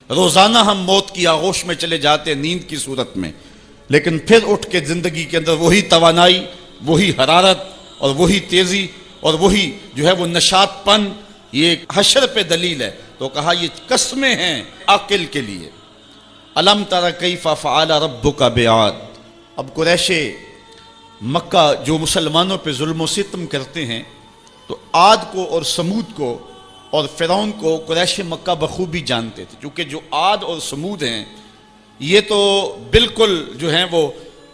روزانہ ہم موت کی آغوش میں چلے جاتے ہیں نیند کی صورت میں، لیکن پھر اٹھ کے زندگی کے اندر وہی توانائی، وہی حرارت اور وہی تیزی اور وہی جو ہے وہ نشاط پن، یہ حشر پہ دلیل ہے۔ تو کہا یہ قسمیں ہیں عاقل کے لیے۔ الم تر کیف فعل ربک بعاد۔ اب قریش مکہ جو مسلمانوں پہ ظلم و ستم کرتے ہیں، تو عاد کو اور سمود کو اور فرعون کو قریش مکہ بخوبی جانتے تھے، کیونکہ جو عاد اور سمود ہیں یہ تو بالکل جو ہیں وہ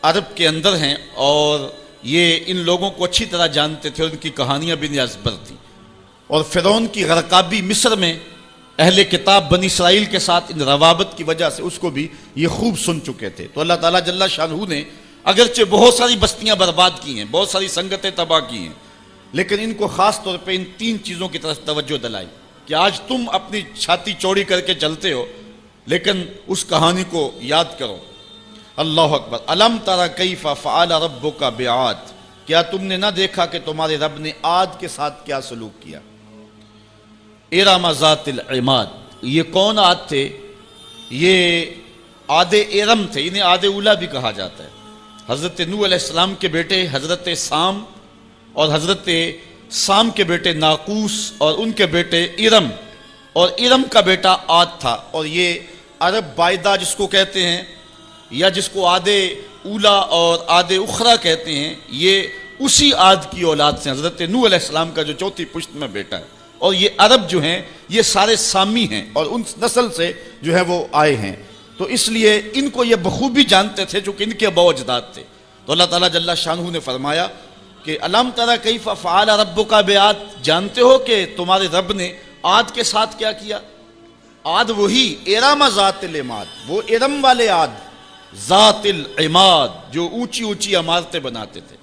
عرب کے اندر ہیں، اور یہ ان لوگوں کو اچھی طرح جانتے تھے اور ان کی کہانیاں بھی ازبر تھیں۔ اور فرعون کی غرقابی مصر میں اہل کتاب بنی اسرائیل کے ساتھ ان روابط کی وجہ سے اس کو بھی یہ خوب سن چکے تھے۔ تو اللہ تعالیٰ جل شانہ نے اگرچہ بہت ساری بستیاں برباد کی ہیں، بہت ساری سنگتیں تباہ کی ہیں، لیکن ان کو خاص طور پہ ان تین چیزوں کی طرف توجہ دلائی کہ آج تم اپنی چھاتی چوڑی کر کے چلتے ہو، لیکن اس کہانی کو یاد کرو۔ اللہ اکبر۔ الم تر کیف فعل ربک بعاد۔ کیا تم نے نہ دیکھا کہ تمہارے رب نے عاد کے ساتھ کیا سلوک کیا؟ ارم ذات العماد۔ یہ کون عاد تھے؟ یہ عاد ارم تھے، انہیں عاد اولا بھی کہا جاتا ہے۔ حضرت نوح علیہ السلام کے بیٹے حضرت سام اور حضرت سام کے بیٹے ناقوس اور ان کے بیٹے ارم، اور ارم کا بیٹا عاد تھا۔ اور یہ عرب بائدہ جس کو کہتے ہیں، یا جس کو عاد اولا اور عاد اخرى کہتے ہیں، یہ اسی عاد کی اولاد سے حضرت نوح علیہ السلام کا جو چوتھی پشت میں بیٹا ہے۔ اور یہ عرب جو ہیں یہ سارے سامی ہیں اور ان نسل سے جو ہے وہ آئے ہیں، تو اس لیے ان کو یہ بخوبی جانتے تھے چونکہ ان کے اباء و اجداد تھے۔ تو اللہ تعالیٰ جل شانہ نے فرمایا کہ الم تر کیف فعل ربک بعاد۔ جانتے ہو کہ تمہارے رب نے عاد کے ساتھ کیا کیا؟ عاد وہی ارم ذات العماد، وہ ارم والے عاد، ذات العماد جو اونچی اونچی عمارتیں بناتے تھے۔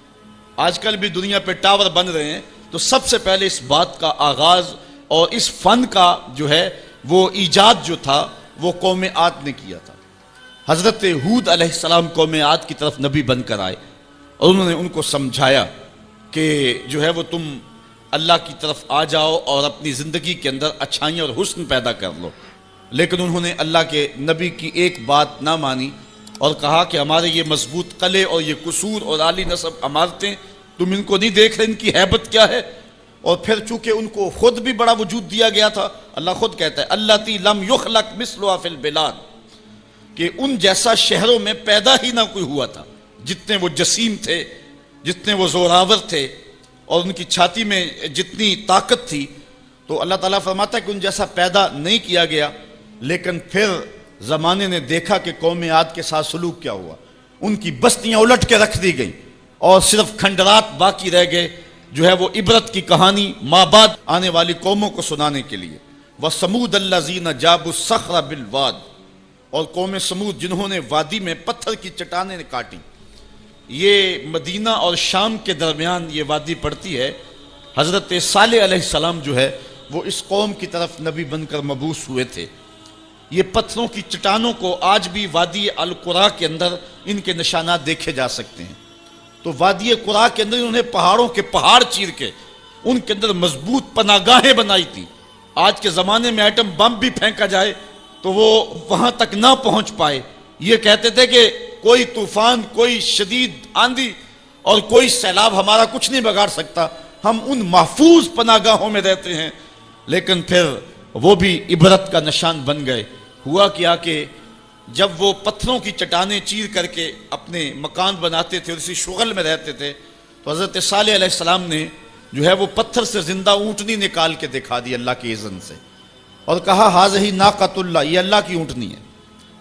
آج کل بھی دنیا پہ ٹاور بن رہے ہیں، تو سب سے پہلے اس بات کا آغاز اور اس فن کا جو ہے وہ ایجاد جو تھا وہ قوم عاد نے کیا تھا۔ حضرت ہود علیہ السلام قوم عاد کی طرف نبی بن کر آئے اور انہوں نے ان کو سمجھایا کہ جو ہے وہ تم اللہ کی طرف آ جاؤ اور اپنی زندگی کے اندر اچھائیاں اور حسن پیدا کر لو، لیکن انہوں نے اللہ کے نبی کی ایک بات نہ مانی اور کہا کہ ہمارے یہ مضبوط قلعے اور یہ قصور اور عالی نصب عمارتیں تم ان کو نہیں دیکھ رہے، ان کی ہیبت کیا ہے؟ اور پھر چونکہ ان کو خود بھی بڑا وجود دیا گیا تھا، اللہ خود کہتا ہے اللاتی لم یخلق مثلها فی البلاد، کہ ان جیسا شہروں میں پیدا ہی نہ کوئی ہوا تھا، جتنے وہ جسیم تھے، جتنے وہ زوراور تھے اور ان کی چھاتی میں جتنی طاقت تھی۔ تو اللہ تعالیٰ فرماتا ہے کہ ان جیسا پیدا نہیں کیا گیا، لیکن پھر زمانے نے دیکھا کہ قوم عاد کے ساتھ سلوک کیا ہوا، ان کی بستیاں الٹ کے رکھ دی گئیں اور صرف کھنڈرات باقی رہ گئے، جو ہے وہ عبرت کی کہانی ماں بعد آنے والی قوموں کو سنانے کے لیے۔ وَثَمُودَ الَّذِينَ جَابُوا الصَّخْرَ بِالْوَادِ، اور قوم سمود جنہوں نے وادی میں پتھر کی چٹانیں کاٹی۔ یہ مدینہ اور شام کے درمیان یہ وادی پڑتی ہے۔ حضرت صالح علیہ السلام جو ہے وہ اس قوم کی طرف نبی بن کر مبعوث ہوئے تھے۔ یہ پتھروں کی چٹانوں کو آج بھی وادی القرا کے اندر ان کے نشانات دیکھے جا سکتے ہیں۔ تو وادی قرا کے اندر انہوں نے پہاڑوں کے پہاڑ چیر کے ان کے اندر مضبوط پناہ گاہیں بنائی تھی۔ آج کے زمانے میں ایٹم بم بھی پھینکا جائے تو وہ وہاں تک نہ پہنچ پائے۔ یہ کہتے تھے کہ کوئی طوفان، کوئی شدید آندھی اور کوئی سیلاب ہمارا کچھ نہیں بگاڑ سکتا، ہم ان محفوظ پناہ گاہوں میں رہتے ہیں۔ لیکن پھر وہ بھی عبرت کا نشان بن گئے۔ ہوا کیا کہ جب وہ پتھروں کی چٹانیں چیر کر کے اپنے مکان بناتے تھے اور اسی شغل میں رہتے تھے، تو حضرت صالح علیہ السلام نے جو ہے وہ پتھر سے زندہ اونٹنی نکال کے دکھا دی اللہ کی اذن سے، اور کہا ہاذہ ناقۃ اللہ، یہ اللہ کی اونٹنی ہے۔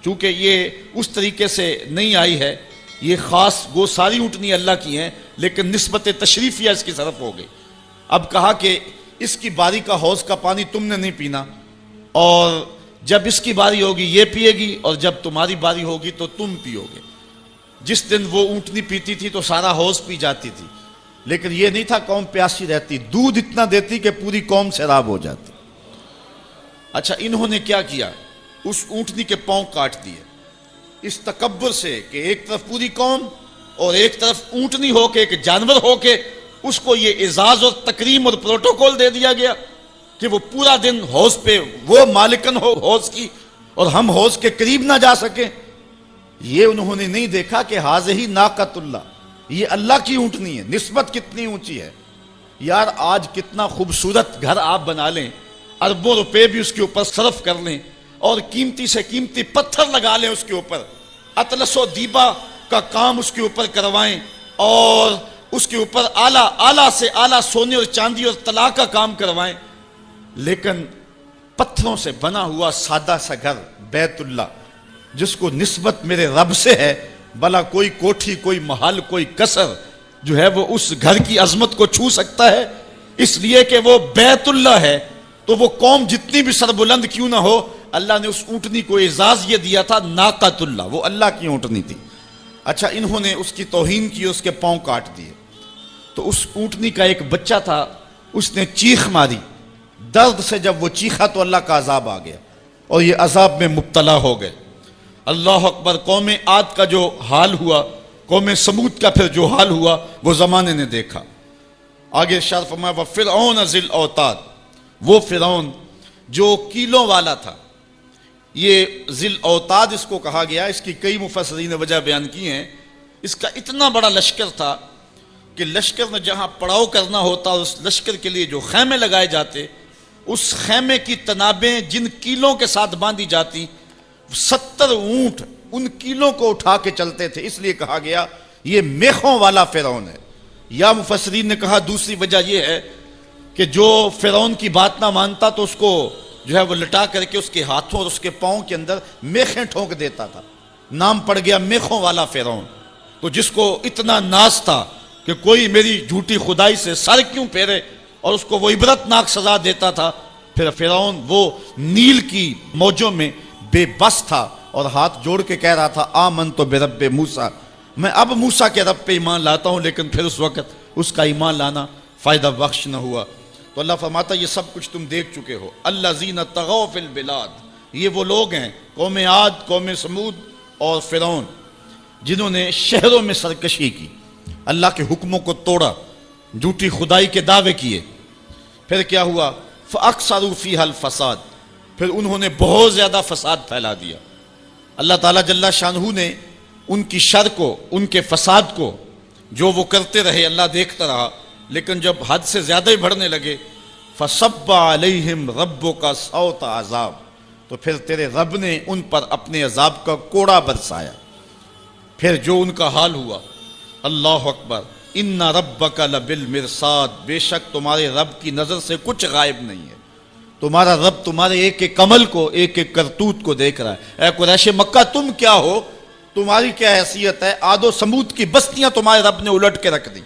چونکہ یہ اس طریقے سے نہیں آئی ہے، یہ خاص گو ساری اونٹنی اللہ کی ہیں، لیکن نسبت تشریفیہ اس کی طرف ہو گئی۔ اب کہا کہ اس کی باری کا حوض کا پانی تم نے نہیں پینا، اور جب اس کی باری ہوگی یہ پیے گی، اور جب تمہاری باری ہوگی تو تم پیو گے۔ جس دن وہ اونٹنی پیتی تھی تو سارا حوض پی جاتی تھی، لیکن یہ نہیں تھا قوم پیاسی رہتی، دودھ اتنا دیتی کہ پوری قوم سیراب ہو جاتی۔ اچھا، انہوں نے کیا کیا؟ اس اونٹنی کے پاؤں کاٹ دیے اس تکبر سے کہ ایک طرف پوری قوم اور ایک طرف اونٹنی ہو کے، ایک جانور ہو کے اس کو یہ اعزاز اور تکریم اور پروٹوکول دے دیا گیا کہ وہ پورا دن حوض پہ وہ مالکن ہو حوض کی، اور ہم حوض کے قریب نہ جا سکیں؟ یہ انہوں نے نہیں دیکھا کہ حاضہ ناقۃ اللہ، یہ اللہ کی اونٹنی ہے، نسبت کتنی اونچی ہے۔ یار آج کتنا خوبصورت گھر آپ بنا لیں، اربوں روپے بھی اس کے اوپر صرف کر لیں، اور قیمتی سے قیمتی پتھر لگا لیں اس کے اوپر، اطلس و دیبا کا کام اس کے اوپر کروائیں، اور اس کے اوپر اعلیٰ سے اعلیٰ سونے اور چاندی اور طلا کا کام کروائیں، لیکن پتھروں سے بنا ہوا سادہ سا گھر بیت اللہ، جس کو نسبت میرے رب سے ہے، بھلا کوئی کوٹھی، کوئی محل، کوئی قصر جو ہے وہ اس گھر کی عظمت کو چھو سکتا ہے؟ اس لیے کہ وہ بیت اللہ ہے، تو وہ قوم جتنی بھی سربلند کیوں نہ ہو، اللہ نے اس اونٹنی کو اعزاز یہ دیا تھا ناقۃ اللہ، وہ اللہ کی اونٹنی تھی۔ اچھا، انہوں نے اس کی توہین کی، اس کے پاؤں کاٹ دیے، تو اس اونٹنی کا ایک بچہ تھا، اس نے چیخ ماری، درد سے جب وہ چیخا تو اللہ کا عذاب آ گیا، اور یہ عذاب میں مبتلا ہو گئے۔ اللہ اکبر، قوم عاد کا جو حال ہوا، قوم سمود کا پھر جو حال ہوا، وہ زمانے نے دیکھا۔ آگے ارشاد فرمایا وَفِرْعَوْنَ ذِی الْأَوْتَادِ، وہ فرعون جو کیلوں والا تھا۔ یہ ذی الاوتاد اس کو کہا گیا، اس کی کئی مفسرین نے وجہ بیان کی ہیں۔ اس کا اتنا بڑا لشکر تھا کہ لشکر میں جہاں پڑاؤ کرنا ہوتا، اس لشکر کے لیے جو خیمے لگائے جاتے، اس خیمے کی تنابیں جن کیلوں کے ساتھ باندھی جاتی، 70 اونٹ ان کیلوں کو اٹھا کے چلتے تھے، اس لیے کہا گیا یہ میخوں والا فرعون ہے۔ یا مفسرین نے کہا دوسری وجہ یہ ہے کہ جو فرعون کی بات نہ مانتا تو اس کو جو ہے وہ لٹا کر کے اس کے ہاتھوں اور اس کے پاؤں کے اندر میخیں ٹھونک دیتا تھا، نام پڑ گیا میخوں والا فرعون۔ تو جس کو اتنا ناز تھا کہ کوئی میری جھوٹی خدائی سے سر کیوں پھیرے، اور اس کو وہ عبرتناک سزا دیتا تھا۔ پھر فرعون وہ نیل کی موجوں میں بے بس تھا اور ہاتھ جوڑ کے کہہ رہا تھا آمنت برب موسیٰ، میں اب موسیٰ کے رب پہ ایمان لاتا ہوں، لیکن پھر اس وقت اس کا ایمان لانا فائدہ بخش نہ ہوا۔ تو اللہ فرماتا یہ سب کچھ تم دیکھ چکے ہو۔ الذین طغوا فی البلاد، یہ وہ لوگ ہیں، قوم عاد، قوم سمود اور فرعون، جنہوں نے شہروں میں سرکشی کی، اللہ کے حکموں کو توڑا، جھوٹی خدائی کے دعوے کیے۔ پھر کیا ہوا؟ فَأَكْثَرُوا فِيهَا الْفَسَادِ، پھر انہوں نے بہت زیادہ فساد پھیلا دیا۔ اللہ تعالیٰ جل شانہ نے ان کی شر کو، ان کے فساد کو جو وہ کرتے رہے، اللہ دیکھتا رہا، لیکن جب حد سے زیادہ ہی بڑھنے لگے، فَصَبَّ عَلَيْهِمْ رَبُّكَ صَوْتَ عذاب، تو پھر تیرے رب نے ان پر اپنے عذاب کا کوڑا برسایا۔ پھر جو ان کا حال ہوا، اللہ اکبر، ان ربک لبالمرصاد، بے شک تمہارے رب کی نظر سے کچھ غائب نہیں ہے، تمہارا رب تمہارے ایک ایک عمل کو، ایک ایک کرتوت کو دیکھ رہا ہے۔ اے قریش مکہ، تم کیا ہو، تمہاری کیا حیثیت ہے؟ عاد و سمود کی بستیاں تمہارے رب نے الٹ کے رکھ دی،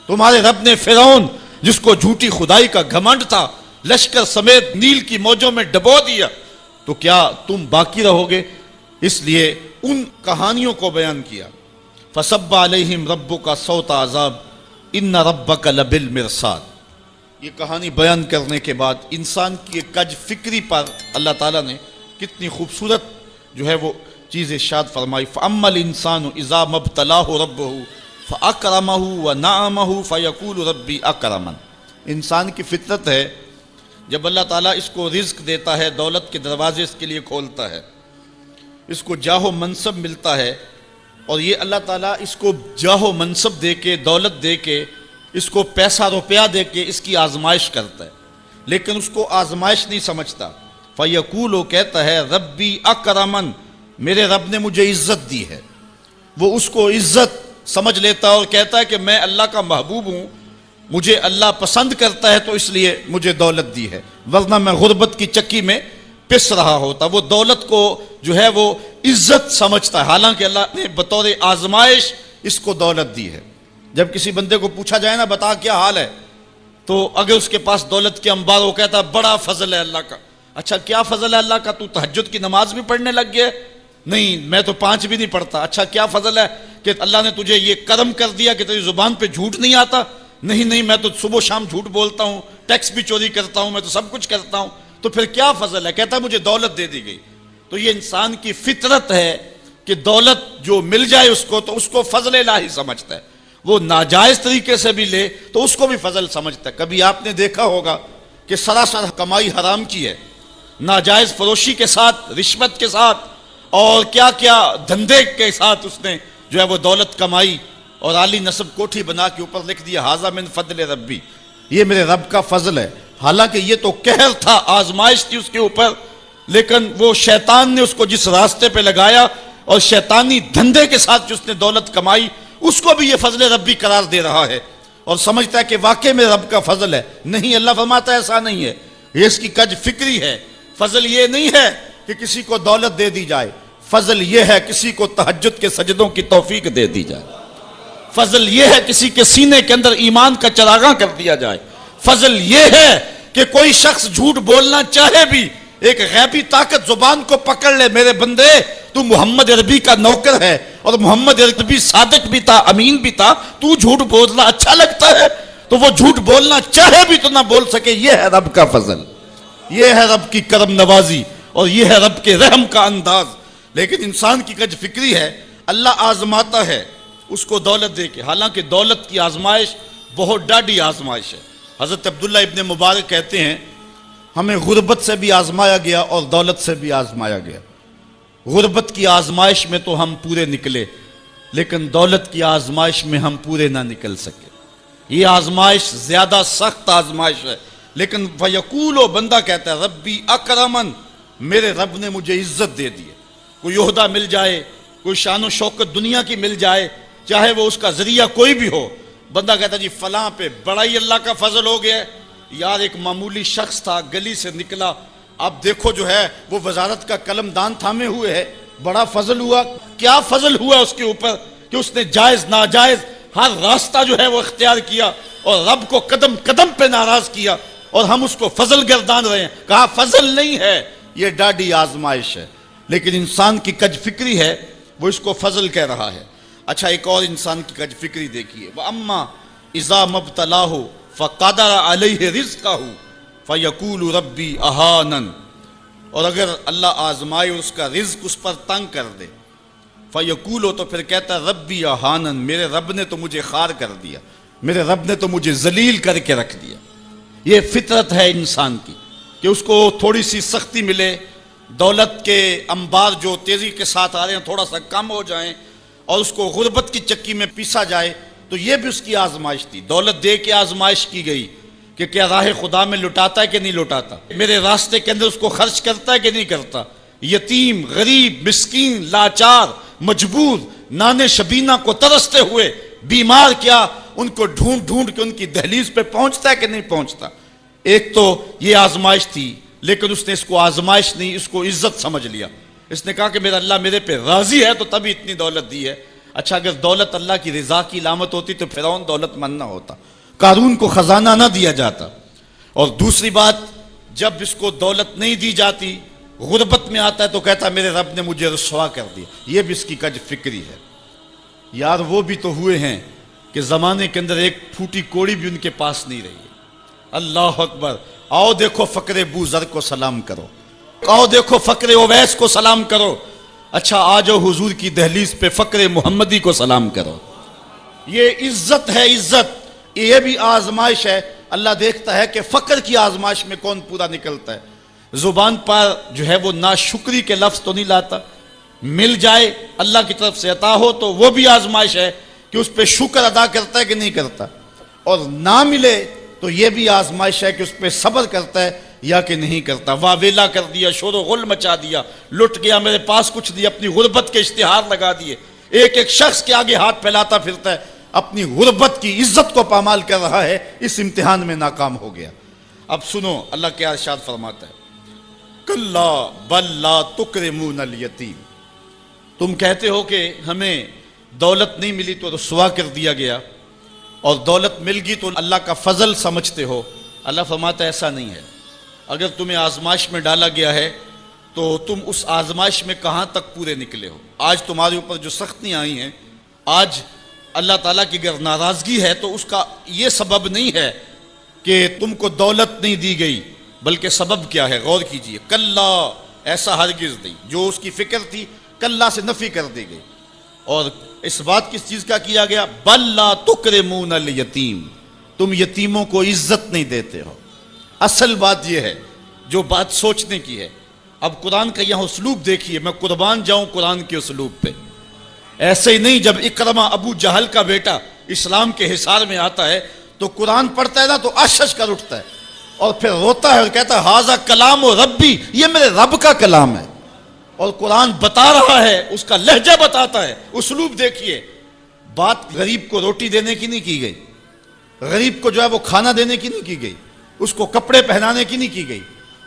تمہارے رب نے فرعون جس کو جھوٹی خدائی کا گھمنڈ تھا، لشکر سمیت نیل کی موجوں میں ڈبو دیا، تو کیا تم باقی رہو گے؟ اس لیے ان کہانیوں کو بیان کیا۔ فَصَبَّ عَلَيْهِمْ رَبُّكَ صَوْتَ عذاب إِنَّ رَبَّكَ لَبِالْمِرْصَادِ۔ یہ کہانی بیان کرنے کے بعد انسان کی کج فکری پر اللہ تعالیٰ نے کتنی خوبصورت جو ہے وہ چیز ارشاد فرمائی۔ فَأَمَّا الْإِنسَانُ إِذَا مَا ابْتَلَاهُ رَبُّهُ فَأَكْرَمَهُ وَنَعَمَهُ فَيَقُولُ رَبِّي أَكْرَمَنِ۔ انسان کی فطرت ہے، جب اللہ تعالیٰ اس کو رزق دیتا ہے، دولت کے دروازے اس کے لیے کھولتا ہے، اس کو جاہ و منصب ملتا ہے، اور یہ اللہ تعالیٰ اس کو جاہ و منصب دے کے، دولت دے کے، اس کو پیسہ روپیہ دے کے اس کی آزمائش کرتا ہے، لیکن اس کو آزمائش نہیں سمجھتا۔ فَيَقُولُ، وہ کہتا ہے ربی اکرمن، میرے رب نے مجھے عزت دی ہے، وہ اس کو عزت سمجھ لیتا ہے اور کہتا ہے کہ میں اللہ کا محبوب ہوں، مجھے اللہ پسند کرتا ہے تو اس لیے مجھے دولت دی ہے، ورنہ میں غربت کی چکی میں پس رہا ہوتا۔ وہ دولت کو جو ہے وہ عزت سمجھتا ہے، حالانکہ اللہ نے بطور آزمائش اس کو دولت دی ہے۔ جب کسی بندے کو پوچھا جائے نا بتا کیا حال ہے، تو اگر اس کے پاس دولت کے انبار، وہ کہتا ہے بڑا فضل ہے اللہ کا۔ اچھا کیا فضل ہے اللہ کا؟ تو تہجد کی نماز بھی پڑھنے لگ گیا؟ نہیں، میں تو 5 بھی نہیں پڑھتا۔ اچھا کیا فضل ہے کہ اللہ نے تجھے یہ کرم کر دیا کہ تیری زبان پہ جھوٹ نہیں آتا؟ نہیں، میں تو صبح و شام جھوٹ بولتا ہوں، ٹیکس بھی چوری کرتا ہوں، میں تو سب کچھ کرتا ہوں، تو پھر کیا فضل ہے؟ کہتا ہے مجھے دولت دے دی گئی۔ تو یہ انسان کی فطرت ہے کہ دولت جو مل جائے اس کو تو اس کو فضل الہی سمجھتا ہے، وہ ناجائز طریقے سے بھی لے تو اس کو بھی فضل سمجھتا ہے۔ کبھی آپ نے دیکھا ہوگا کہ سراسر کمائی حرام کی ہے، ناجائز فروشی کے ساتھ، رشوت کے ساتھ اور کیا کیا دھندے کے ساتھ اس نے جو ہے وہ دولت کمائی اور عالی نسب کوٹھی بنا کے اوپر لکھ دیا ھذا من فضل ربی، یہ میرے رب کا فضل ہے۔ حالانکہ یہ تو قہر تھا، آزمائش تھی اس کے اوپر، لیکن وہ شیطان نے اس کو جس راستے پہ لگایا اور شیطانی دھندے کے ساتھ جو اس نے دولت کمائی، اس کو بھی یہ فضل ربی قرار دے رہا ہے اور سمجھتا ہے کہ واقعی میں رب کا فضل ہے۔ نہیں، اللہ فرماتا ہے ایسا نہیں ہے، یہ اس کی کج فکری ہے۔ فضل یہ نہیں ہے کہ کسی کو دولت دے دی جائے، فضل یہ ہے کسی کو تہجد کے سجدوں کی توفیق دے دی جائے، فضل یہ ہے کسی کے سینے کے اندر ایمان کا چراغاں کر دیا جائے، فضل یہ ہے کہ کوئی شخص جھوٹ بولنا چاہے بھی ایک غیبی طاقت زبان کو پکڑ لے، میرے بندے تو محمد عربی کا نوکر ہے اور محمد عربی صادق بھی تھا، امین بھی تھا، تو جھوٹ بولنا اچھا لگتا ہے تو وہ جھوٹ بولنا چاہے بھی تو نہ بول سکے۔ یہ ہے رب کا فضل، یہ ہے رب کی کرم نوازی اور یہ ہے رب کے رحم کا انداز۔ لیکن انسان کی کج فکری ہے، اللہ آزماتا ہے اس کو دولت دے کے، حالانکہ دولت کی آزمائش بہت ڈاڈی آزمائش ہے۔ حضرت عبداللہ ابن مبارک کہتے ہیں ہمیں غربت سے بھی آزمایا گیا اور دولت سے بھی آزمایا گیا۔ غربت کی آزمائش میں تو ہم پورے نکلے، لیکن دولت کی آزمائش میں ہم پورے نہ نکل سکے۔ یہ آزمائش زیادہ سخت آزمائش ہے، لیکن فیقول، بندہ کہتا ہے ربی اکرمن، میرے رب نے مجھے عزت دے دی ہے۔ کوئی عہدہ مل جائے، کوئی شان و شوکت دنیا کی مل جائے، چاہے وہ اس کا ذریعہ کوئی بھی ہو، بندہ کہتا ہے جی فلاں پہ بڑا ہی اللہ کا فضل ہو گیا ہے۔ یار ایک معمولی شخص تھا، گلی سے نکلا، اب دیکھو جو ہے وہ وزارت کا قلم دان تھامے ہوئے ہے، بڑا فضل ہوا۔ کیا فضل ہوا اس کے اوپر کہ اس نے جائز ناجائز ہر راستہ جو ہے وہ اختیار کیا اور رب کو قدم قدم پہ ناراض کیا، اور ہم اس کو فضل گردان رہے ہیں۔ کہا فضل نہیں ہے، یہ ڈاڈی آزمائش ہے۔ لیکن انسان کی کج فکری ہے، وہ اس کو فضل کہہ رہا ہے۔ اچھا، ایک اور انسان کی کج فکری دیکھیے، وَأَمَّا إِذَا مَبْتَلَاهُ فَقَدَرَ عَلَيْهِ رِزْقَهُ فَيَقُولُ رَبِّي أَهَانَنِ، اور اگر اللہ آزمائے اس کا رزق اس پر تنگ کر دے، فَيَقُولُ، تو پھر کہتا ہے ربی اہانن، میرے رب نے تو مجھے خوار کر دیا، میرے رب نے تو مجھے ذلیل کر کے رکھ دیا۔ یہ فطرت ہے انسان کی کہ اس کو تھوڑی سی سختی ملے، دولت کے انبار جو تیزی کے ساتھ آ رہے ہیں تھوڑا سا کم ہو جائیں اور اس کو غربت کی چکی میں پیسا جائے، تو یہ بھی اس کی آزمائش تھی۔ دولت دے کے آزمائش کی گئی کہ کیا راہ خدا میں لٹاتا ہے کہ نہیں لٹاتا، میرے راستے کے اندر اس کو خرچ کرتا ہے کہ نہیں کرتا۔ یتیم، غریب، مسکین، لاچار، مجبور، نانے شبینہ کو ترستے ہوئے، بیمار، کیا ان کو ڈھونڈ ڈھونڈ کے ان کی دہلیز پہ پہنچتا ہے کہ نہیں پہنچتا۔ ایک تو یہ آزمائش تھی، لیکن اس نے اس کو آزمائش نہیں، اس کو عزت سمجھ لیا۔ اس نے کہا کہ میرا اللہ میرے پہ راضی ہے تو تبھی اتنی دولت دی ہے۔ اچھا، اگر دولت اللہ کی رضا کی علامت ہوتی تو فرعون دولت مند نہ ہوتا، قارون کو خزانہ نہ دیا جاتا۔ اور دوسری بات، جب اس کو دولت نہیں دی جاتی، غربت میں آتا ہے تو کہتا ہے میرے رب نے مجھے رسوا کر دیا۔ یہ بھی اس کی کج فکری ہے۔ یار وہ بھی تو ہوئے ہیں کہ زمانے کے اندر ایک پھوٹی کوڑی بھی ان کے پاس نہیں رہی ہے۔ اللہ اکبر، آؤ دیکھو فقر بو ذر کو سلام کرو، آؤ دیکھو فقر اویس کو سلام کرو۔ اچھا، آ جاؤ حضور کی دہلیز پہ فقر محمدی کو سلام کرو۔ یہ عزت ہے، عزت، یہ بھی آزمائش ہے۔ اللہ دیکھتا ہے کہ فقر کی آزمائش میں کون پورا نکلتا ہے۔ زبان پر جو ہے وہ ناشکری کے لفظ تو نہیں لاتا، مل جائے اللہ کی طرف سے عطا ہو تو وہ بھی آزمائش ہے کہ اس پہ شکر ادا کرتا ہے کہ نہیں کرتا، اور نہ ملے تو یہ بھی آزمائش ہے کہ اس پہ صبر کرتا ہے یا کہ نہیں کرتا۔ واویلا کر دیا، شور و غل مچا دیا، لٹ گیا، میرے پاس کچھ دیا، اپنی غربت کے اشتہار لگا دیے، ایک ایک شخص کے آگے ہاتھ پھیلاتا پھرتا ہے، اپنی غربت کی عزت کو پامال کر رہا ہے، اس امتحان میں ناکام ہو گیا۔ اب سنو اللہ کیا ارشاد فرماتا ہے، کلا بل لا تکرمون الیتیم، تم کہتے ہو کہ ہمیں دولت نہیں ملی تو رسوا کر دیا گیا، اور دولت مل گئی تو اللہ کا فضل سمجھتے ہو۔ اللہ فرماتا ہے ایسا نہیں ہے۔ اگر تمہیں آزمائش میں ڈالا گیا ہے تو تم اس آزمائش میں کہاں تک پورے نکلے ہو۔ آج تمہارے اوپر جو سختیاں آئی ہیں، آج اللہ تعالیٰ کی اگر ناراضگی ہے تو اس کا یہ سبب نہیں ہے کہ تم کو دولت نہیں دی گئی، بلکہ سبب کیا ہے، غور کیجئے۔ کلا، ایسا ہرگز نہیں، جو اس کی فکر تھی کلا سے نفی کر دی گئی، اور اس بات کس چیز کا کیا گیا، بل لا تکرمون الیتیم، تم یتیموں کو عزت نہیں دیتے ہو۔ اصل بات یہ ہے، جو بات سوچنے کی ہے۔ اب قرآن کا یہاں اسلوب دیکھیے، میں قربان جاؤں قرآن کے اسلوب پہ۔ ایسے ہی نہیں، جب اکرمہ ابو جہل کا بیٹا اسلام کے حصار میں آتا ہے تو قرآن پڑھتا ہے نا تو اشش کر اٹھتا ہے اور پھر روتا ہے اور کہتا ہے ہاذا کلام و ربی، یہ میرے رب کا کلام ہے۔ اور قرآن بتا رہا ہے، اس کا لہجہ بتاتا ہے، اسلوب دیکھیے۔ بات غریب کو روٹی دینے کی نہیں کی گئی، غریب کو جو ہے وہ کھانا دینے کی نہیں کی گئی، اس کو کپڑے پہنانے کی نہیں کی گئی۔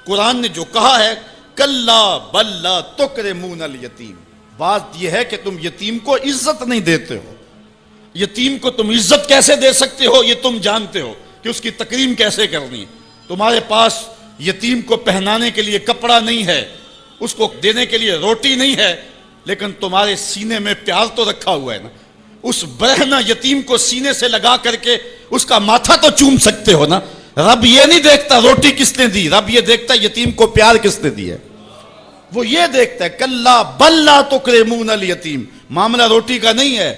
قرآن نے جو کہا ہے کلا بل لا تکرمون الیتیم، بات یہ ہے کہ تم یتیم کو عزت نہیں دیتے ہو۔ یتیم کو تم عزت کیسے دے سکتے ہو یہ تم جانتے ہو کہ اس کی تکریم کیسے کرنی ہے۔ تمہارے پاس یتیم کو پہنانے کے لیے کپڑا نہیں ہے، اس کو دینے کے لیے روٹی نہیں ہے، لیکن تمہارے سینے میں پیار تو رکھا ہوا ہے نا۔ اس برہنہ یتیم کو سینے سے لگا کر کے اس کا ماتھا تو چوم سکتے ہو نا۔ رب یہ نہیں دیکھتا روٹی کس نے دی، رب یہ دیکھتا یتیم کو پیار کس نے دیا، وہ یہ دیکھتا ہے۔ کلا بل لا تکرمون الیتیم، معاملہ روٹی کا نہیں ہے۔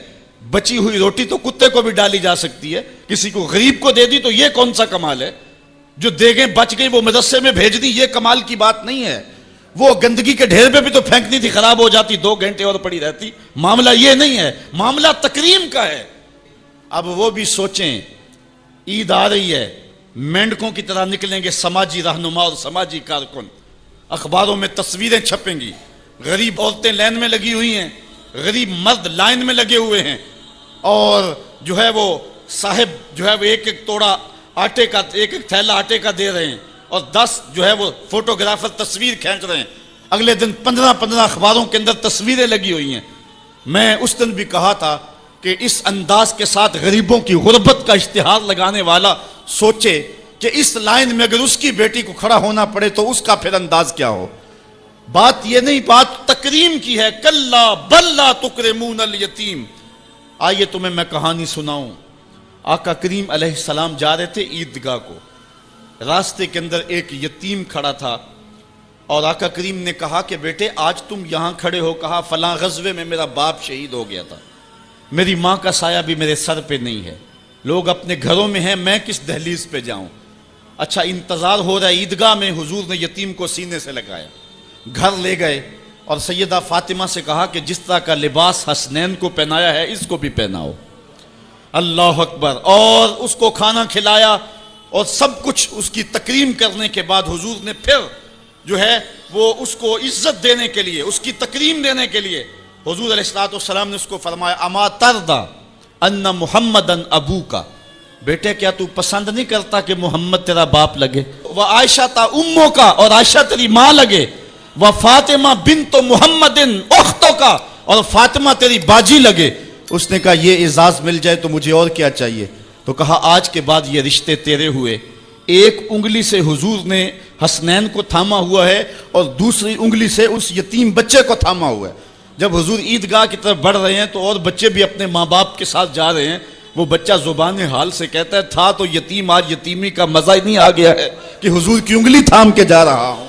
بچی ہوئی روٹی تو کتے کو بھی ڈالی جا سکتی ہے، کسی کو غریب کو دے دی تو یہ کون سا کمال ہے؟ جو دیگیں بچ گئی وہ مدرسے میں بھیج دی، یہ کمال کی بات نہیں ہے۔ وہ گندگی کے ڈھیر پہ بھی تو پھینکنی تھی، خراب ہو جاتی، 2 گھنٹے اور پڑی رہتی۔ معاملہ یہ نہیں ہے، معاملہ تکریم کا ہے۔ اب وہ بھی سوچیں، عید آ رہی ہے، مینڈکوں کی طرح نکلیں گے سماجی رہنما اور سماجی کارکن، اخباروں میں تصویریں چھپیں گی، غریب عورتیں لائن میں لگی ہوئی ہیں، غریب مرد لائن میں لگے ہوئے ہیں، اور جو ہے وہ صاحب جو ہے وہ ایک ایک توڑا آٹے کا، ایک ایک تھیلا آٹے کا دے رہے ہیں، اور 10 جو ہے وہ فوٹوگرافر تصویر کھینچ رہے ہیں۔ اگلے دن 15 اخباروں کے اندر تصویریں لگی ہوئی ہیں۔ میں اس دن بھی کہا تھا کہ اس انداز کے ساتھ غریبوں کی غربت کا اشتہار لگانے والا سوچے کہ اس لائن میں اگر اس کی بیٹی کو کھڑا ہونا پڑے تو اس کا پھر انداز کیا ہو۔ بات یہ نہیں، بات تکریم کی ہے۔ کلا بل لا تکرمون الیتیم۔ آئیے تمہیں میں کہانی سناؤں۔ آقا کریم علیہ السلام جا رہے تھے عیدگاہ کو، راستے کے اندر ایک یتیم کھڑا تھا، اور آقا کریم نے کہا کہ بیٹے آج تم یہاں کھڑے ہو، کہا فلاں غزوے میں میرا باپ شہید ہو گیا تھا، میری ماں کا سایہ بھی میرے سر پہ نہیں ہے، لوگ اپنے گھروں میں ہیں، میں کس دہلیز پہ جاؤں۔ اچھا انتظار ہو رہا ہے عیدگاہ میں، حضور نے یتیم کو سینے سے لگایا، گھر لے گئے اور سیدہ فاطمہ سے کہا کہ جس طرح کا لباس حسنین کو پہنایا ہے اس کو بھی پہناؤ۔ اللہ اکبر۔ اور اس کو کھانا کھلایا اور سب کچھ اس کی تکریم کرنے کے بعد حضور نے پھر جو ہے وہ اس کو عزت دینے کے لیے، اس کی تکریم دینے کے لیے حضور علیہ الصلوۃ والسلام نے اس کو فرمایا اما ترضى ان محمدن ابوکا، بیٹے کیا تو پسند نہیں کرتا کہ محمد تیرا باپ لگے، وہ عائشہ تا امو کا، اور عائشہ تیری ماں لگے، وہ فاطمہ بنت محمد اختوں کا، اور فاطمہ تیری باجی لگے۔ اس نے کہا یہ اعزاز مل جائے تو مجھے اور کیا چاہیے؟ تو کہا آج کے بعد یہ رشتے تیرے ہوئے۔ ایک انگلی سے حضور نے حسنین کو تھاما ہوا ہے اور دوسری انگلی سے اس یتیم بچے کو تھاما ہوا ہے۔ جب حضور عیدگاہ کی طرف بڑھ رہے ہیں تو اور بچے بھی اپنے ماں باپ کے ساتھ جا رہے ہیں، وہ بچہ زبان حال سے کہتا ہے تھا تو یتیم، آج یتیمی کا مزہ ہی نہیں آ گیا ہے کہ حضور کی انگلی تھام کے جا رہا ہوں۔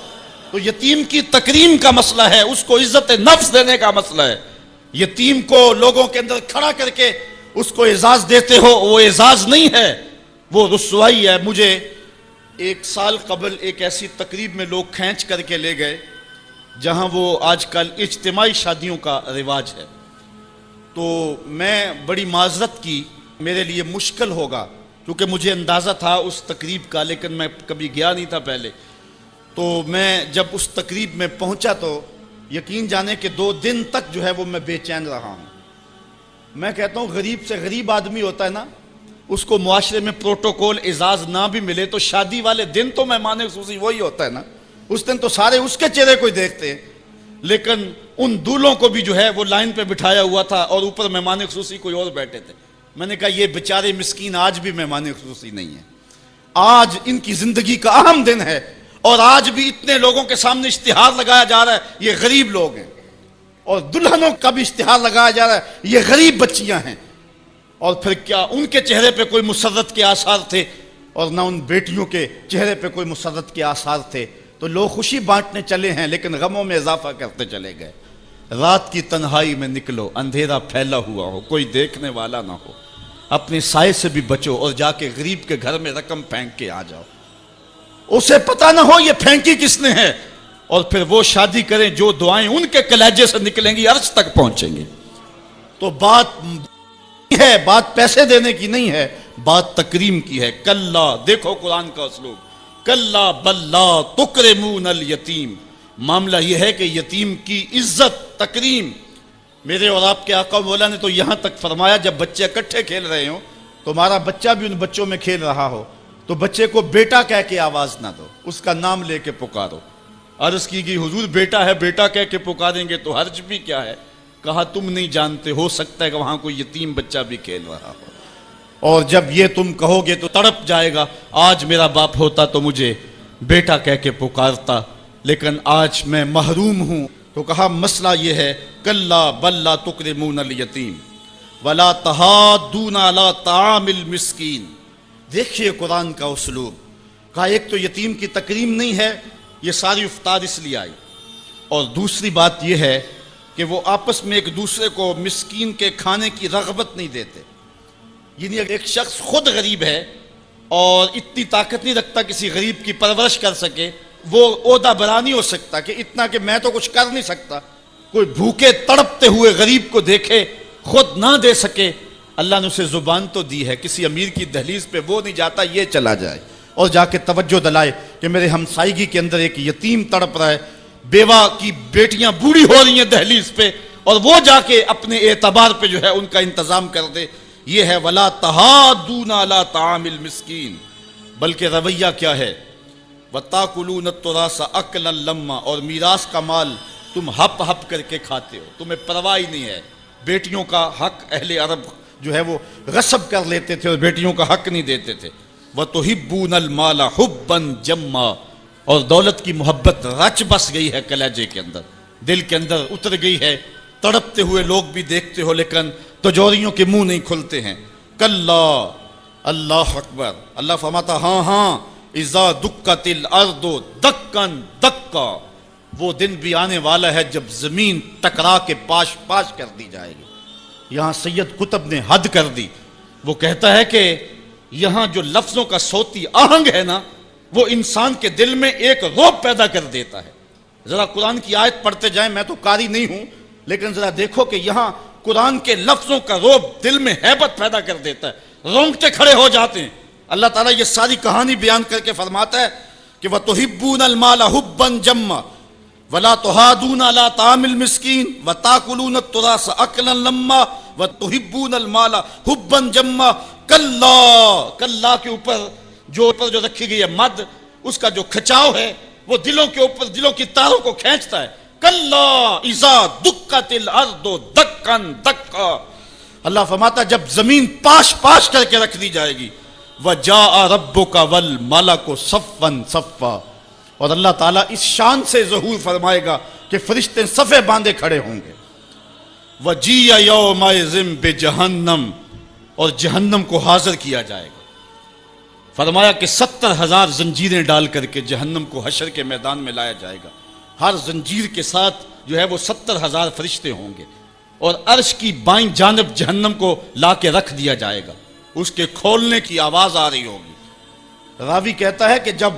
تو یتیم کی تکریم کا مسئلہ ہے، اس کو عزت نفس دینے کا مسئلہ ہے۔ یتیم کو لوگوں کے اندر کھڑا کر کے اس کو اعزاز دیتے ہو، وہ اعزاز نہیں ہے، وہ رسوائی ہے۔ مجھے 1 سال قبل ایک ایسی تقریب میں لوگ کھینچ کر کے لے گئے جہاں وہ آج کل اجتماعی شادیوں کا رواج ہے، تو میں بڑی معذرت کی، میرے لیے مشکل ہوگا کیونکہ مجھے اندازہ تھا اس تقریب کا، لیکن میں کبھی گیا نہیں تھا پہلے۔ تو میں جب اس تقریب میں پہنچا تو یقین جانے کہ 2 دن تک جو ہے وہ میں بے چین رہا ہوں۔ میں کہتا ہوں غریب سے غریب آدمی ہوتا ہے نا، اس کو معاشرے میں پروٹوکول اعزاز نہ بھی ملے تو شادی والے دن تو مہمان خصوصی وہی ہوتا ہے نا، اس دن تو سارے اس کے چہرے کو ہی دیکھتے ہیں۔ لیکن ان دولوں کو بھی جو ہے وہ لائن پہ بٹھایا ہوا تھا اور اوپر مہمان خصوصی کوئی اور بیٹھے تھے۔ میں نے کہا یہ بیچارے مسکین آج بھی مہمان خصوصی نہیں ہیں، آج ان کی زندگی کا اہم دن ہے اور آج بھی اتنے لوگوں کے سامنے اشتہار لگایا جا رہا ہے یہ غریب لوگ ہیں، اور دلہنوں کا بھی اشتہار لگایا جا رہا ہے یہ غریب بچیاں ہیں۔ اور پھر کیا ان کے چہرے پہ کوئی مسرت کے آثار تھے اور نہ ان بیٹیوں کے چہرے پہ کوئی مسرت کے آثار تھے؟ تو لوگ خوشی بانٹنے چلے ہیں لیکن غموں میں اضافہ کرتے چلے گئے۔ رات کی تنہائی میں نکلو، اندھیرا پھیلا ہوا ہو، کوئی دیکھنے والا نہ ہو، اپنے سائے سے بھی بچو اور جا کے غریب کے گھر میں رقم پھینک کے آ جاؤ۔ اسے پتہ نہ ہو یہ پھینکی کس نے ہے، اور پھر وہ شادی کریں جو دعائیں ان کے کلیجے سے نکلیں گی عرش تک پہنچیں گے۔ تو بات پیسے دینے کی نہیں ہے، بات تکریم کی ہے۔ کلا، دیکھو قرآن کا اسلوب، کلا بل لا تکرمون الیتیم، معاملہ یہ ہے کہ یتیم کی عزت، تکریم۔ میرے اور آپ کے آقا مولا نے تو یہاں تک فرمایا جب بچے اکٹھے کھیل رہے ہوں، تمہارا بچہ بھی ان بچوں میں کھیل رہا ہو تو بچے کو بیٹا کہہ کے آواز نہ دو، اس کا نام لے کے پکارو۔ عرض کی گئی حضور بیٹا ہے، بیٹا کہہ کے پکاریں گے تو حرج بھی کیا ہے؟ کہا تم نہیں جانتے، ہو سکتا ہے کہ وہاں کوئی یتیم بچہ بھی کھیل رہا ہو، اور جب یہ تم کہو گے تو تڑپ جائے گا، آج میرا باپ ہوتا تو مجھے بیٹا کہہ کے پکارتا، لیکن آج میں محروم ہوں۔ تو کہا مسئلہ یہ ہے، کلا بل لا تکرمون الیتیم ولا تحاضون علی طعام المسکین۔ دیکھیے قرآن کا اسلوب، کہا ایک تو یتیم کی تکریم نہیں ہے، یہ ساری افطار اس لیے آئی، اور دوسری بات یہ ہے کہ وہ آپس میں ایک دوسرے کو مسکین کے کھانے کی رغبت نہیں دیتے۔ یعنی ایک شخص خود غریب ہے اور اتنی طاقت نہیں رکھتا کسی غریب کی پرورش کر سکے، وہ عہدہ برا نہیں ہو سکتا کہ اتنا کہ میں تو کچھ کر نہیں سکتا، کوئی بھوکے تڑپتے ہوئے غریب کو دیکھے خود نہ دے سکے۔ اللہ نے اسے زبان تو دی ہے، کسی امیر کی دہلیز پہ وہ نہیں جاتا یہ چلا جائے اور جا کے توجہ دلائے کہ میرے ہمسائیگی کے اندر ایک یتیم تڑپ رہا ہے، بیوہ کی بیٹیاں بوڑھی ہو رہی ہیں دہلیز پہ، اور وہ جا کے اپنے اعتبار پہ جو ہے ان کا انتظام کر دے۔ یہ ہے ولا تحاضون علی طعام المسکین۔ بلکہ رویہ کیا ہے، وَتَأْكُلُونَ التُّرَاثَ أَكْلًا لَمًّا، اور میراث کا مال تم ہپ ہپ کر کے کھاتے ہو، تمہیں پرواہ ہی نہیں ہے۔ بیٹیوں کا حق اہل عرب جو ہے وہ غصب کر لیتے تھے اور بیٹیوں کا حق نہیں دیتے تھے۔ وَتُحِبُّونَ الْمَالَ حُبًّا جَمًّا، اور دولت کی محبت رچ بس گئی ہے کلیجے کے اندر، دل کے اندر اتر گئی ہے، تڑپتے ہوئے لوگ بھی دیکھتے ہو لیکن تجوریوں کے منہ نہیں کھلتے ہیں۔ کلا، اللہ اکبر، اللہ فرماتا ہاں ہاں، اذا دکت الارض دکن دکا، وہ دن بھی آنے والا ہے جب زمین ٹکرا کے پاش پاش کر دی جائے گی۔ یہاں سید قطب نے حد کر دی، وہ کہتا ہے کہ یہاں جو لفظوں کا صوتی آہنگ ہے نا، وہ انسان کے دل میں ایک رعب پیدا کر دیتا ہے۔ ذرا قرآن کی آیت پڑھتے جائیں، میں تو قاری نہیں ہوں لیکن ذرا دیکھو کہ یہاں قرآن کے لفظوں کا رعب دل میں ہیبت پیدا کر دیتا ہے، رونگٹے کھڑے ہو جاتے ہیں۔ اللہ تعالیٰ یہ ساری کہانی بیان کر کے فرماتا ہے کہ وَتُحِبُّونَ الْمَالَ حُبًّا جَمًّا وَلَا تُحَاضُونَ عَلَىٰ طَعَامِ الْمِسْكِينِ وَتَأْكُلُونَ التُّرَاثَ أَكْلًا لَمًّا وَتُحِبُّونَ الْمَالَ حُبًّا جَمًّا۔ کلا کے اوپر جو رکھی گئی ہے مد، اس کا جو کھچاؤ ہے وہ دلوں کے اوپر، دلوں کی تاروں کو کھینچتا ہے۔ کلا اذا دکت الارض دکن دکا، اللہ فرماتا جب زمین پاش پاش کر کے رکھ دی جائے گی، وَجَاءَ رَبُّكَ وَالْمَلَكُ صَفًّا صَفًّا، اور اللہ تعالیٰ اس شان سے ظہور فرمائے گا کہ فرشتے صفے باندھے کھڑے ہوں گے۔ وَجِيَ يَوْمَئِذٍ بِجَهَنَّمَ، اور جہنم کو حاضر کیا جائے گا۔ فرمایا کہ 70,000 زنجیریں ڈال کر کے جہنم کو حشر کے میدان میں لایا جائے گا، ہر زنجیر کے ساتھ جو ہے وہ 70,000 فرشتے ہوں گے، اور عرش کی بائیں جانب جہنم کو لا کے رکھ دیا جائے گا، اس کے کھولنے کی آواز آ رہی ہوگی۔ راوی کہتا ہے کہ جب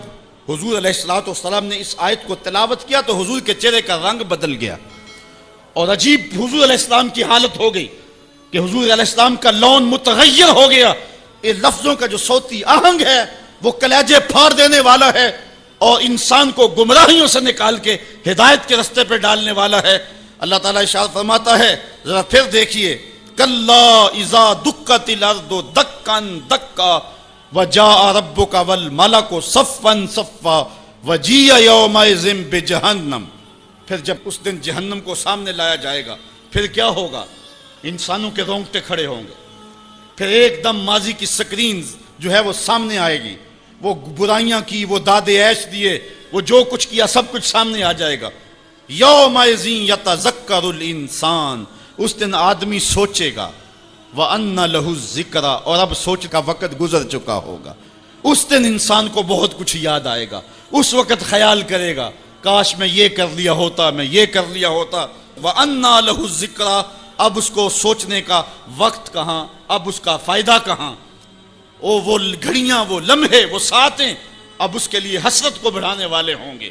حضور علیہ السلام نے اس آیت کو تلاوت کیا تو حضور کے چہرے کا رنگ بدل گیا، اور عجیب حضور علیہ السلام کی حالت ہو گئی کہ حضور علیہ السلام کا لون متغیر ہو گیا۔ یہ لفظوں کا جو صوتی آہنگ ہے وہ کلیجے پھاڑ دینے والا ہے اور انسان کو گمراہیوں سے نکال کے ہدایت کے رستے پہ ڈالنے والا ہے۔ اللہ تعالیٰ ارشاد فرماتا ہے، ذرا پھر دیکھیے، کلا اذا دکت الارض دکن دکا وجاء ربک والملک صفا صفا وجیء یومئذ بجہنم۔ پھر جب اس دن جہنم کو سامنے لایا جائے گا پھر کیا ہوگا؟ انسانوں کے رونگٹے کھڑے ہوں گے، پھر ایک دم ماضی کی سکرین جو ہے وہ سامنے آئے گی، وہ برائیاں کی، وہ داد عیش دیے، وہ جو کچھ کیا سب کچھ سامنے آ جائے گا۔ یومئذ یتذکر الانسان، اس دن آدمی سوچے گا، وَأَنَّ لَهُ الذِّکْرَى، اور اب سوچ کا وقت گزر چکا ہوگا۔ اس دن انسان کو بہت کچھ یاد آئے گا، اس وقت خیال کرے گا کاش میں یہ کر لیا ہوتا، میں یہ کر لیا ہوتا۔ وَأَنَّ لَهُ الذِّکْرَى، اب اس کو سوچنے کا وقت کہاں، اب اس کا فائدہ کہاں؟ وہ گھڑیاں، وہ لمحے، وہ ساعتیں اب اس کے لیے حسرت کو بڑھانے والے ہوں گے۔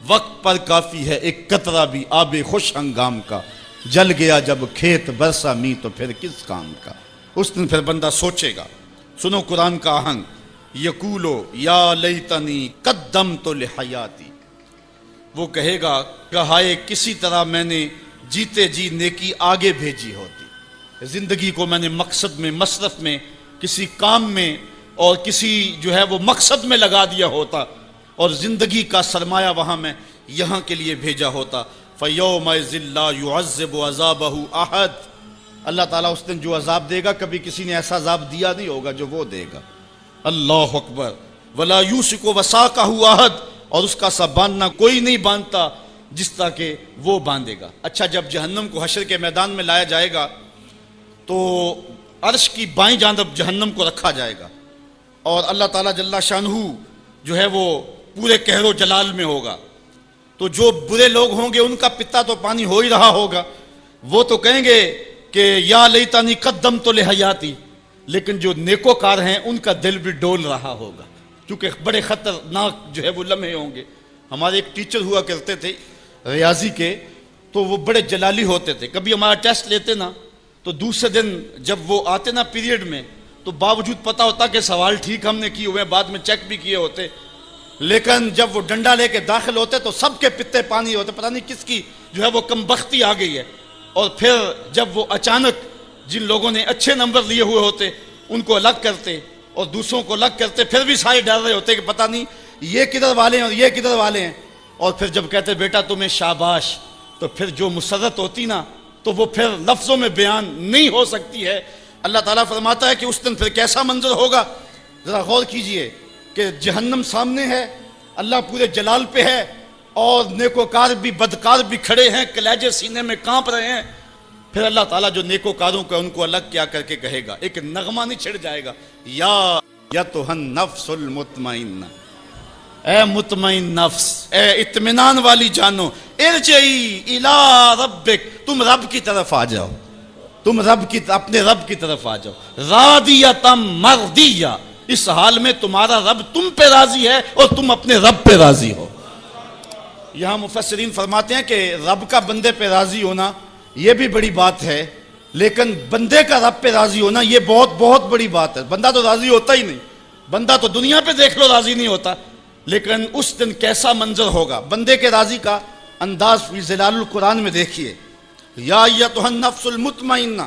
وقت پر کافی ہے ایک قطرہ بھی آب خوش ہنگام کا، جل گیا جب کھیت برسا می تو پھر کس کام کا۔ اس دن پھر بندہ سوچے گا۔ سنو قرآن کا آہنگ، یقولو یا لیتنی قدمت لحیاتی، وہ کہے گا کہ ہائے کسی طرح میں نے جیتے جی نیکی آگے بھیجی ہوتی، زندگی کو میں نے مقصد میں، مصرف میں، کسی کام میں اور کسی جو ہے وہ مقصد میں لگا دیا ہوتا، اور زندگی کا سرمایہ وہاں میں یہاں کے لیے بھیجا ہوتا۔ فَيَوْمَئِذٍ لَّا يُعَذِّبُ عَذَابَهُ أَحَدٌ، اللہ تعالیٰ اس دن جو عذاب دے گا کبھی کسی نے ایسا عذاب دیا نہیں ہوگا جو وہ دے گا۔ اللہ اکبر۔ وَلَا يُوثِقُ وَثَاقَهُ أَحَدٌ، اور اس کا سا باندھنا کوئی نہیں باندھتا جس طرح کہ وہ باندھے گا۔ اچھا، جب جہنم کو حشر کے میدان میں لایا جائے گا تو عرش کی بائیں جانب جہنم کو رکھا جائے گا، اور اللہ تعالیٰ جل شانہ جو ہے وہ پورے قہر و جلال میں ہوگا، تو جو برے لوگ ہوں گے ان کا پتا تو پانی ہو ہی رہا ہوگا، وہ تو کہیں گے کہ یا لیتنی قدمت لحیاتی، لیکن جو نیکوکار ہیں ان کا دل بھی ڈول رہا ہوگا، کیونکہ بڑے خطرناک جو ہے وہ لمحے ہوں گے۔ ہمارے ایک ٹیچر ہوا کرتے تھے ریاضی کے، تو وہ بڑے جلالی ہوتے تھے۔ کبھی ہمارا ٹیسٹ لیتے نا تو دوسرے دن جب وہ آتے نا پیریڈ میں، تو باوجود پتا ہوتا کہ سوال ٹھیک ہم نے کیے ہوئے، بعد میں چیک بھی کیے ہوتے، لیکن جب وہ ڈنڈا لے کے داخل ہوتے تو سب کے پتے پانی ہوتے، پتہ نہیں کس کی جو ہے وہ کم بختی آ گئی ہے۔ اور پھر جب وہ اچانک جن لوگوں نے اچھے نمبر لیے ہوئے ہوتے ان کو الگ کرتے اور دوسروں کو الگ کرتے، پھر بھی سارے ڈر رہے ہوتے کہ پتہ نہیں یہ کدھر والے ہیں اور یہ کدھر والے ہیں، اور پھر جب کہتے بیٹا تمہیں شاباش، تو پھر جو مسرت ہوتی نا تو وہ پھر لفظوں میں بیان نہیں ہو سکتی ہے۔ اللہ تعالیٰ فرماتا ہے کہ اس دن پھر کیسا منظر ہوگا، ذرا غور کیجئے کہ جہنم سامنے ہے، اللہ پورے جلال پہ ہے، اور نیکوکار بھی بدکار بھی کھڑے ہیں، کلیجے سینے میں کانپ رہے ہیں۔ پھر اللہ تعالیٰ جو نیکوکاروں کا ان کو الگ کیا کر کے کہے گا، ایک نغمہ نہیں چھڑ جائے گا، یا ایتھا النفس المطمئنہ، اے مطمئن نفس، اے اطمینان والی جانو، ارجعی الی ربک، تم رب کی طرف آ جاؤ، تم اپنے رب کی طرف آ جاؤ، راضیۃ مرضیہ، اس حال میں تمہارا رب تم پہ راضی ہے اور تم اپنے رب پہ راضی ہو۔ یہاں مفسرین فرماتے ہیں کہ رب کا بندے پہ راضی ہونا یہ بھی بڑی بات ہے، لیکن بندے کا رب پہ راضی ہونا یہ بہت بہت بڑی بات ہے۔ بندہ تو راضی ہوتا ہی نہیں، بندہ تو دنیا پہ دیکھ لو راضی نہیں ہوتا، لیکن اس دن کیسا منظر ہوگا بندے کے راضی کا انداز فی ظلال القرآن میں دیکھیے۔ یا ایتھا النفس المطمئنہ،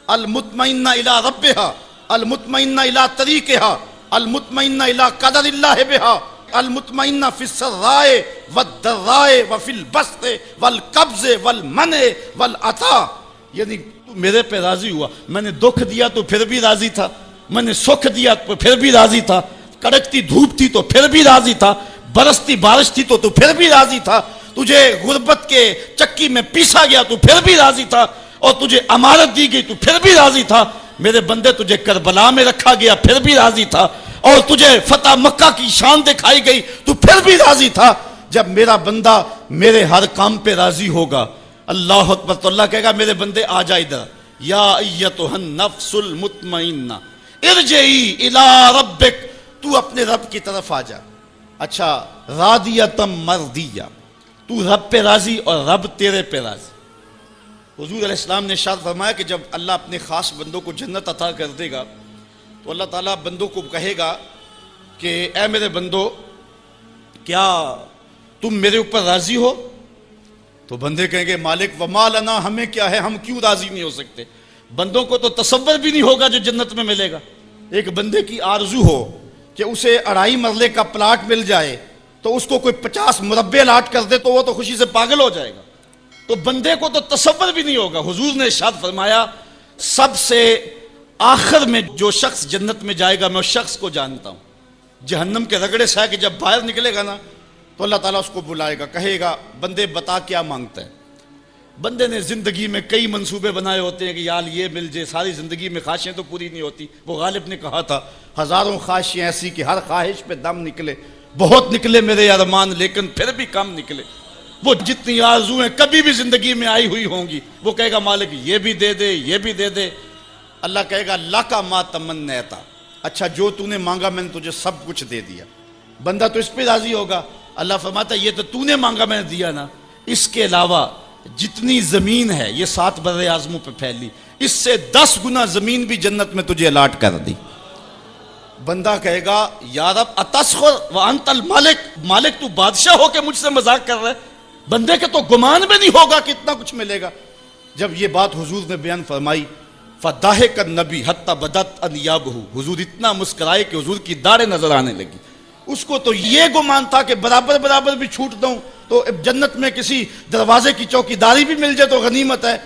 المطمئنہ الی ربہا، المطمئنہ الی طریقہا، المطمئنہ الی قدر اللہ بہا، المطمئنہ فی السراء والضراء وفی البسط والقبض والمنع والعطاء، یعنی تو میرے پہ راضی ہوا، میں نے دکھ دیا تو پھر بھی راضی تھا، میں نے سکھ دیا تو پھر بھی راضی تھا، کڑکتی دھوپ تھی تو پھر بھی راضی تھا، برستی بارش تھی تو پھر بھی راضی تھا، تجھے غربت کے چکی میں پیسا گیا تو پھر بھی راضی تھا، اور تجھے امارت دی گئی تو پھر بھی راضی تھا، میرے بندے تجھے کربلا میں رکھا گیا پھر بھی راضی تھا، اور تجھے فتح مکہ کی شان دکھائی گئی تو پھر بھی راضی تھا۔ جب میرا بندہ میرے ہر کام پہ راضی ہوگا، اللہ اکبر، تو اللہ کہے گا میرے بندے آ جا ادھر، یا ایتھا النفس المطمئنہ ارجعی الی ربک، تو اپنے رب کی طرف آ جا۔ اچھا، راضیۃ مرضیہ، تو رب پہ راضی اور رب تیرے پہ راضی۔ حضور علیہ السلام نے ارشاد فرمایا کہ جب اللہ اپنے خاص بندوں کو جنت عطا کر دے گا تو اللہ تعالیٰ بندوں کو کہے گا کہ اے میرے بندو، کیا تم میرے اوپر راضی ہو؟ تو بندے کہیں گے مالک وما لنا، ہمیں کیا ہے، ہم کیوں راضی نہیں ہو سکتے۔ بندوں کو تو تصور بھی نہیں ہوگا جو جنت میں ملے گا۔ ایک بندے کی آرزو ہو کہ اسے 2.5 مرلے کا پلاٹ مل جائے تو اس کو کوئی 50 مربع الاٹ کر دے تو وہ تو خوشی سے پاگل ہو جائے گا، تو بندے کو تو تصور بھی نہیں ہوگا۔ حضور نے ارشاد فرمایا سب سے آخر میں جو شخص جنت میں جائے گا میں اس شخص کو جانتا ہوں، جہنم کے رگڑے سے کہ جب باہر نکلے گا نا تو اللہ تعالیٰ اس کو بلائے گا، کہے گا بندے بتا کیا مانگتا ہے۔ بندے نے زندگی میں کئی منصوبے بنائے ہوتے ہیں کہ یار یہ مل جائے، ساری زندگی میں خواہشیں تو پوری نہیں ہوتی۔ وہ غالب نے کہا تھا ہزاروں خواہشیں ایسی کہ ہر خواہش پہ دم نکلے، بہت نکلے میرے ارمان لیکن پھر بھی کم نکلے۔ وہ جتنی آرزویں کبھی بھی زندگی میں آئی ہوئی ہوں گی وہ کہے گا مالک یہ بھی دے دے، یہ بھی دے دے۔ اللہ کہے گا لَکَ مَا تَمَنَّیْتَ، اچھا جو تو نے مانگا میں نے تجھے سب کچھ دے دیا۔ بندہ تو اس پہ راضی ہوگا. اللہ فرماتا ہے یہ تو تو نے مانگا میں نے دیا نا. اس کے علاوہ جتنی زمین ہے یہ 7 بر اعظموں پہ پھیلی, اس سے 10 گنا زمین بھی جنت میں تجھے الاٹ کر دی. بندہ کہے گا یا رب اتسخر وانت المالک, مالک تو بادشاہ ہو کے مجھ سے مذاق کر رہے. بندے کے تو گمان میں نہیں ہوگا کہ اتنا کچھ ملے گا. جب یہ بات حضور نے بیان فرمائی, فضاحک النبی حتی بدت انیابہ, حضور اتنا مسکرائے کہ حضور کی داڑھیں نظر آنے لگی. اس کو تو یہ گمان تھا کہ برابر برابر بھی چھوٹ دوں تو جنت میں کسی دروازے کی چوکیداری بھی مل جائے تو غنیمت ہے.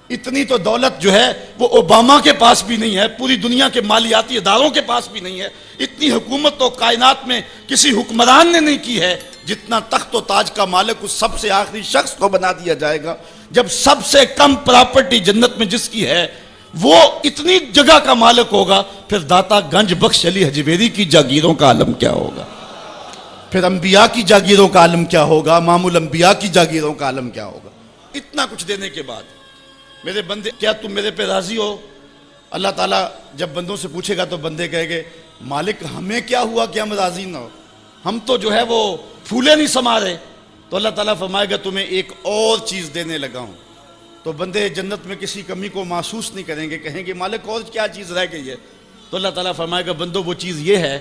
اتنی تو دولت جو ہے وہ اوباما کے پاس بھی نہیں ہے, پوری دنیا کے مالیاتی اداروں کے پاس بھی نہیں ہے. اتنی حکومت تو کائنات میں کسی حکمران نے نہیں کی ہے. جتنا تخت و تاج کا مالک اس سب سے آخری شخص کو بنا دیا جائے گا. جب سب سے کم پراپرٹی جنت میں جس کی ہے وہ اتنی جگہ کا مالک ہوگا, پھر داتا گنج بخش علی حجویری کی جاگیروں کا عالم کیا ہوگا, پھر انبیاء کی جاگیروں کا عالم کیا ہوگا, امام الانبیاء کی جاگیروں کا عالم کیا ہوگا. اتنا کچھ دینے کے بعد میرے بندے کیا تم میرے پہ راضی ہو؟ اللہ تعالیٰ جب بندوں سے پوچھے گا تو بندے کہے گے مالک ہمیں کیا ہوا کہ ہم راضی نہ ہو, ہم تو جو ہے وہ پھولے نہیں سما رہے. تو اللہ تعالیٰ فرمائے گا تمہیں ایک اور چیز دینے لگا ہوں. تو بندے جنت میں کسی کمی کو محسوس نہیں کریں گے, کہیں گے مالک اور کیا چیز رہ گئی ہے. تو اللہ تعالیٰ فرمائے گا بندو وہ چیز یہ ہے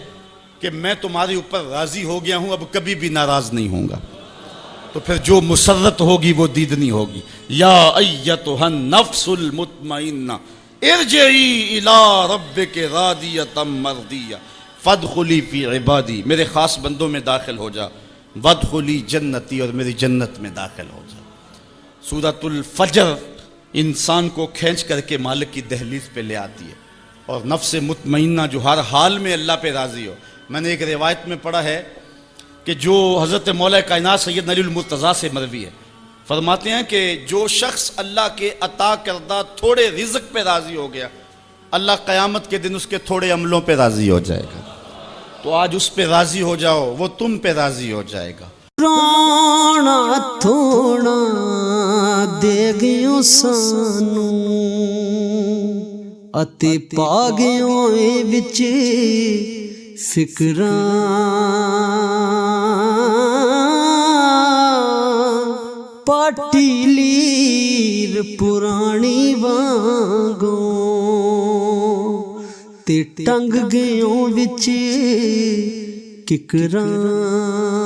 کہ میں تمہارے اوپر راضی ہو گیا ہوں, اب کبھی بھی ناراض نہیں ہوں گا. تو پھر جو مسرت ہوگی وہ دیدنی ہوگی. یا ایتھا النفس المطمئنہ ارجعی الی ربک راضیۃ مرضیہ فادخلی فی عبادی, میرے خاص بندوں میں داخل ہو جا, وادخلی جنتی, اور میری جنت میں داخل ہو جا. سورۃ الفجر انسان کو کھینچ کر کے مالک کی دہلیز پہ لے آتی ہے, اور نفس مطمئنہ جو ہر حال میں اللہ پہ راضی ہو. میں نے ایک روایت میں پڑھا ہے کہ جو حضرت مولا کائنات سید علی المرتضیٰ سے مروی ہے, فرماتے ہیں کہ جو شخص اللہ کے عطا کردہ تھوڑے رزق پہ راضی ہو گیا, اللہ قیامت کے دن اس کے تھوڑے عملوں پہ راضی ہو جائے گا. تو آج اس پہ راضی ہو جاؤ, وہ تم پہ راضی ہو جائے گا. رانا تھوڑا دے گیو سانو اتے پا گیو اے وچ فکراں, پاٹی لیر پرانی وانگوں تے ٹنگ گیوں وچ ککراں.